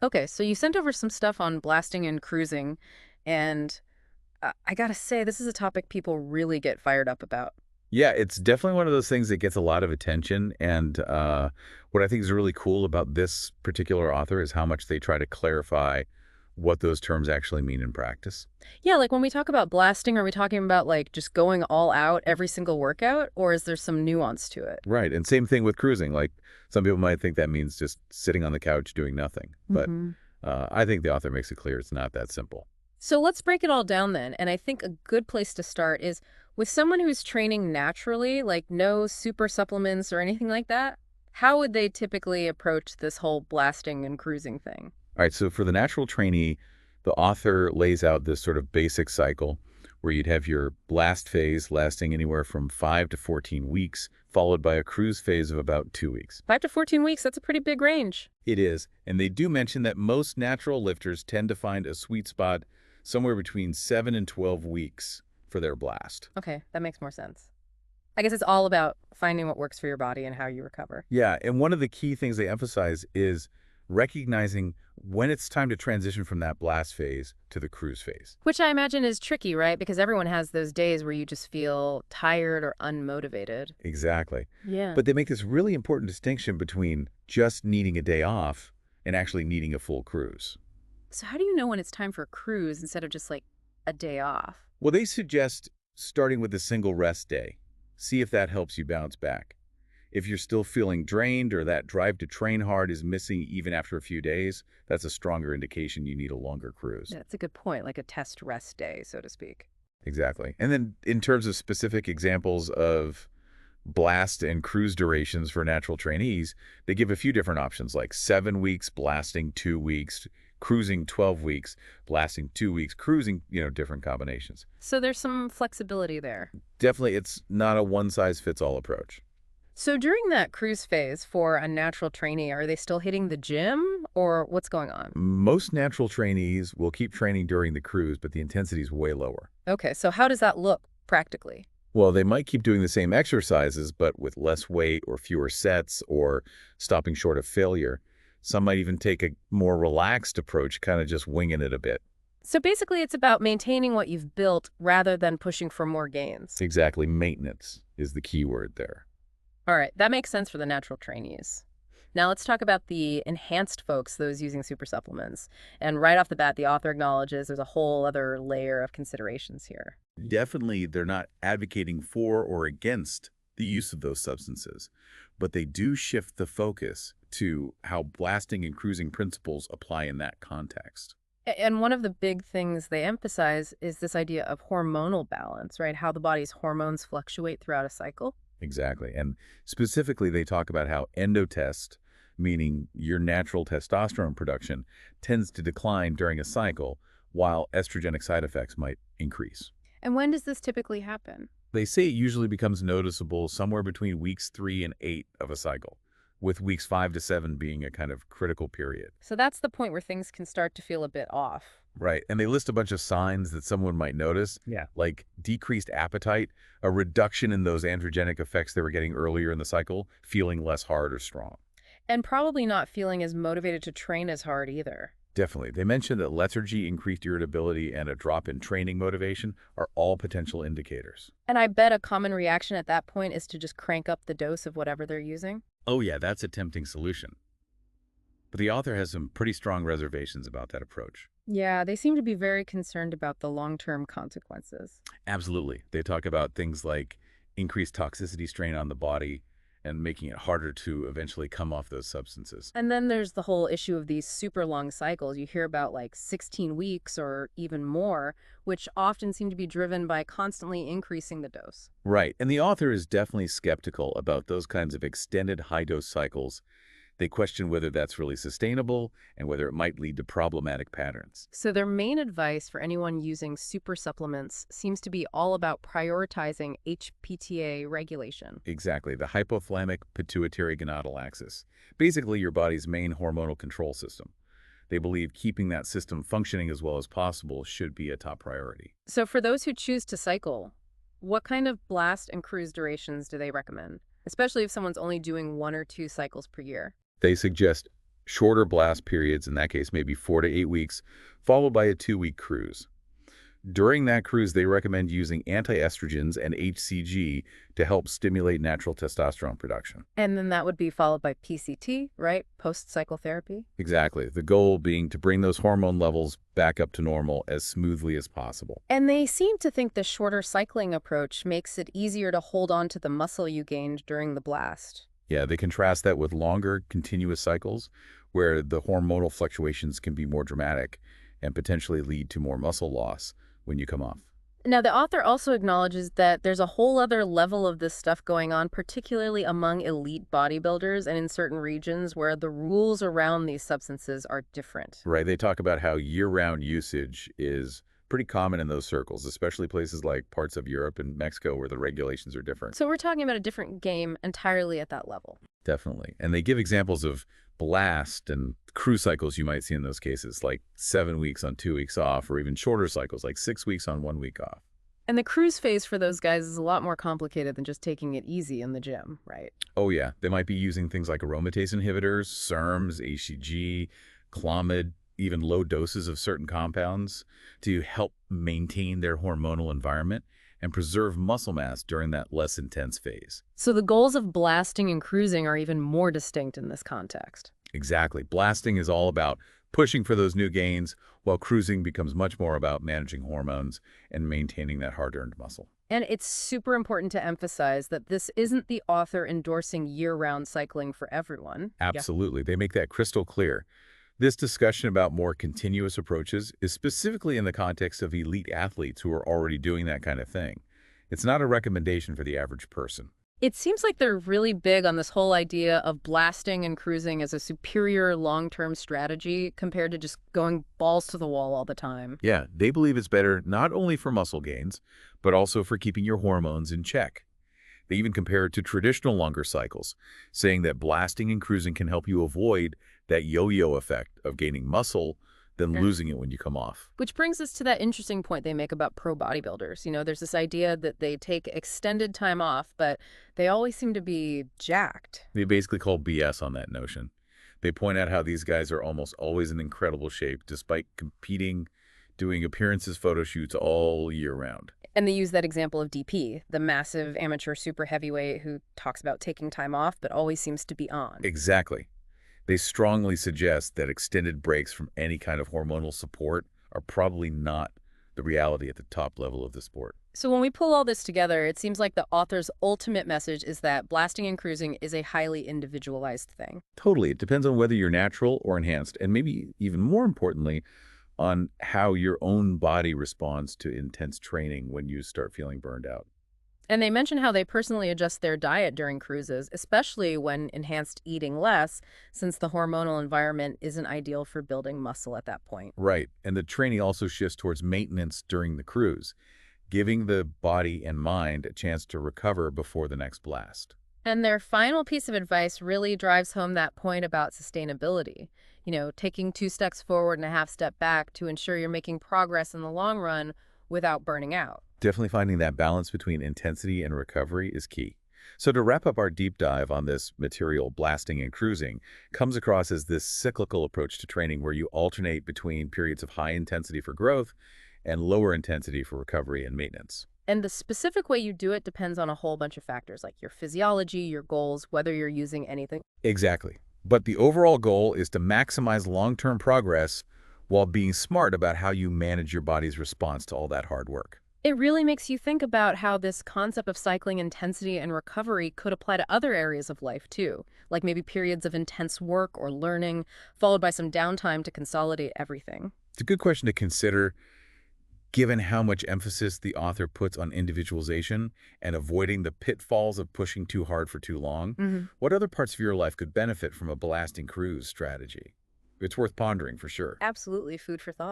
Okay, so you sent over some stuff on blasting and cruising, and I gotta say, this is a topic people really get fired up about. Yeah, it's definitely one of those things that gets a lot of attention. And what I think is really cool about this particular author is how much they try to clarify what those terms actually mean in practice. Yeah, like when we talk about blasting, are we talking about like just going all out every single workout, or is there some nuance to it? Right. And same thing with cruising. Like some people might think that means just sitting on the couch doing nothing. But Hmm. I think the author makes it clear it's not that simple. So let's break it all down then. And I think a good place to start is with someone who's training naturally, like no super supplements or anything like that. How would they typically approach this whole blasting and cruising thing? All right, so for the natural trainee, the author lays out this sort of basic cycle where you'd have your blast phase lasting anywhere from 5 to 14 weeks, followed by a cruise phase of about 2 weeks. 5 to 14 weeks, that's a pretty big range. It is, and they do mention that most natural lifters tend to find a sweet spot somewhere between 7 and 12 weeks for their blast. Okay, that makes more sense. I guess it's all about finding what works for your body and how you recover. Yeah, and one of the key things they emphasize is recognizing when it's time to transition from that blast phase to the cruise phase. Which I imagine is tricky, right? Because everyone has those days where you just feel tired or unmotivated. Exactly. Yeah. But they make this really important distinction between just needing a day off and actually needing a full cruise. So how do you know when it's time for a cruise instead of just like a day off? Well, they suggest starting with a single rest day. See if that helps you bounce back. If you're still feeling drained or that drive to train hard is missing even after a few days, that's a stronger indication you need a longer cruise. That's a good point, like a test rest day, so to speak. Exactly. And then in terms of specific examples of blast and cruise durations for natural trainees, they give a few different options like 7 weeks, blasting 2 weeks, cruising 12 weeks, blasting 2 weeks, cruising, different combinations. So there's some flexibility there. Definitely, it's not a one-size-fits-all approach. So during that cruise phase for a natural trainee, are they still hitting the gym or what's going on? Most natural trainees will keep training during the cruise, but the intensity is way lower. Okay, so how does that look practically? Well, they might keep doing the same exercises, but with less weight or fewer sets or stopping short of failure. Some might even take a more relaxed approach, kind of just winging it a bit. So basically, it's about maintaining what you've built rather than pushing for more gains. Exactly. Maintenance is the key word there. All right, that makes sense for the natural trainees. Now let's talk about the enhanced folks, those using super supplements. And right off the bat, the author acknowledges there's a whole other layer of considerations here. Definitely, they're not advocating for or against the use of those substances, but they do shift the focus to how blasting and cruising principles apply in that context. And one of the big things they emphasize is this idea of hormonal balance, right? How the body's hormones fluctuate throughout a cycle. Exactly. And specifically, they talk about how endotest, meaning your natural testosterone production, tends to decline during a cycle, while estrogenic side effects might increase. And when does this typically happen? They say it usually becomes noticeable somewhere between weeks 3 and 8 of a cycle, with weeks 5 to 7 being a kind of critical period. So that's the point where things can start to feel a bit off. Right. And they list a bunch of signs that someone might notice. Yeah. Like decreased appetite, a reduction in those androgenic effects they were getting earlier in the cycle, feeling less hard or strong. And probably not feeling as motivated to train as hard either. Definitely. They mentioned that lethargy, increased irritability, and a drop in training motivation are all potential indicators. And I bet a common reaction at that point is to just crank up the dose of whatever they're using. Oh yeah, that's a tempting solution. But the author has some pretty strong reservations about that approach. Yeah, they seem to be very concerned about the long-term consequences. Absolutely. They talk about things like increased toxicity strain on the body and making it harder to eventually come off those substances. And then there's the whole issue of these super long cycles. You hear about like 16 weeks or even more, which often seem to be driven by constantly increasing the dose. Right. And the author is definitely skeptical about those kinds of extended high-dose cycles. They question whether that's really sustainable and whether it might lead to problematic patterns. So their main advice for anyone using super supplements seems to be all about prioritizing HPTA regulation. Exactly, the hypothalamic pituitary gonadal axis, basically your body's main hormonal control system. They believe keeping that system functioning as well as possible should be a top priority. So for those who choose to cycle, what kind of blast and cruise durations do they recommend? Especially if someone's only doing 1 or 2 cycles per year. They suggest Shorter blast periods, in that case maybe 4 to 8 weeks, followed by a 2-week cruise. During that cruise, they recommend using antiestrogens and HCG to help stimulate natural testosterone production. And then that would be followed by PCT, right? Post-cycle therapy. Exactly. The goal being to bring those hormone levels back up to normal as smoothly as possible. And they seem to think the shorter cycling approach makes it easier to hold on to the muscle you gained during the blast. Yeah, they contrast that with longer, continuous cycles where the hormonal fluctuations can be more dramatic and potentially lead to more muscle loss when you come off. Now, the author also acknowledges that there's a whole other level of this stuff going on, particularly among elite bodybuilders and in certain regions where the rules around these substances are different. Right. They talk about how year-round usage is pretty common in those circles, especially places like parts of Europe and Mexico where the regulations are different. So we're talking about a different game entirely at that level. Definitely. And they give examples of blast and cruise cycles you might see in those cases, like 7 weeks on 2 weeks off, or even shorter cycles, like 6 weeks on 1 week off. And the cruise phase for those guys is a lot more complicated than just taking it easy in the gym, right? Oh yeah, they might be using things like aromatase inhibitors, SERMs, HCG, Clomid, even low doses of certain compounds to help maintain their hormonal environment and preserve muscle mass during that less intense phase. So the goals of blasting and cruising are even more distinct in this context. Exactly. Blasting is all about pushing for those new gains, while cruising becomes much more about managing hormones and maintaining that hard-earned muscle. And it's super important to emphasize that this isn't the author endorsing year-round cycling for everyone. Absolutely. They make that crystal clear. This discussion about more continuous approaches is specifically in the context of elite athletes who are already doing that kind of thing. It's not a recommendation for the average person. It seems like they're really big on this whole idea of blasting and cruising as a superior long-term strategy compared to just going balls to the wall all the time. Yeah, they believe it's better not only for muscle gains, but also for keeping your hormones in check. They even compare it to traditional longer cycles, saying that blasting and cruising can help you avoid that yo-yo effect of gaining muscle, then losing it when you come off. Which brings us to that interesting point they make about pro bodybuilders. You know, there's this idea that they take extended time off, but they always seem to be jacked. They basically call BS on that notion. They point out how these guys are almost always in incredible shape despite competing, doing appearances, photo shoots all year round. And they use that example of DP, the massive amateur super heavyweight who talks about taking time off but always seems to be on. Exactly. They strongly suggest that extended breaks from any kind of hormonal support are probably not the reality at the top level of the sport. So when we pull all this together, it seems like the author's ultimate message is that blasting and cruising is a highly individualized thing. Totally. It depends on whether you're natural or enhanced, and maybe even more importantly, on how your own body responds to intense training when you start feeling burned out. And they mention how they personally adjust their diet during cruises, especially when enhanced eating less, since the hormonal environment isn't ideal for building muscle at that point. Right. And the training also shifts towards maintenance during the cruise, giving the body and mind a chance to recover before the next blast. And their final piece of advice really drives home that point about sustainability. You know, taking 2 steps forward and a half step back to ensure you're making progress in the long run without burning out. Definitely finding that balance between intensity and recovery is key. So to wrap up our deep dive on this material, blasting and cruising comes across as this cyclical approach to training where you alternate between periods of high intensity for growth and lower intensity for recovery and maintenance. And the specific way you do it depends on a whole bunch of factors like your physiology, your goals, whether you're using anything. Exactly. But the overall goal is to maximize long-term progress while being smart about how you manage your body's response to all that hard work. It really makes you think about how this concept of cycling intensity and recovery could apply to other areas of life too, like maybe periods of intense work or learning, followed by some downtime to consolidate everything. It's a good question to consider, given how much emphasis the author puts on individualization and avoiding the pitfalls of pushing too hard for too long. What other parts of your life could benefit from a blasting cruise strategy? It's worth pondering for sure. Absolutely food for thought.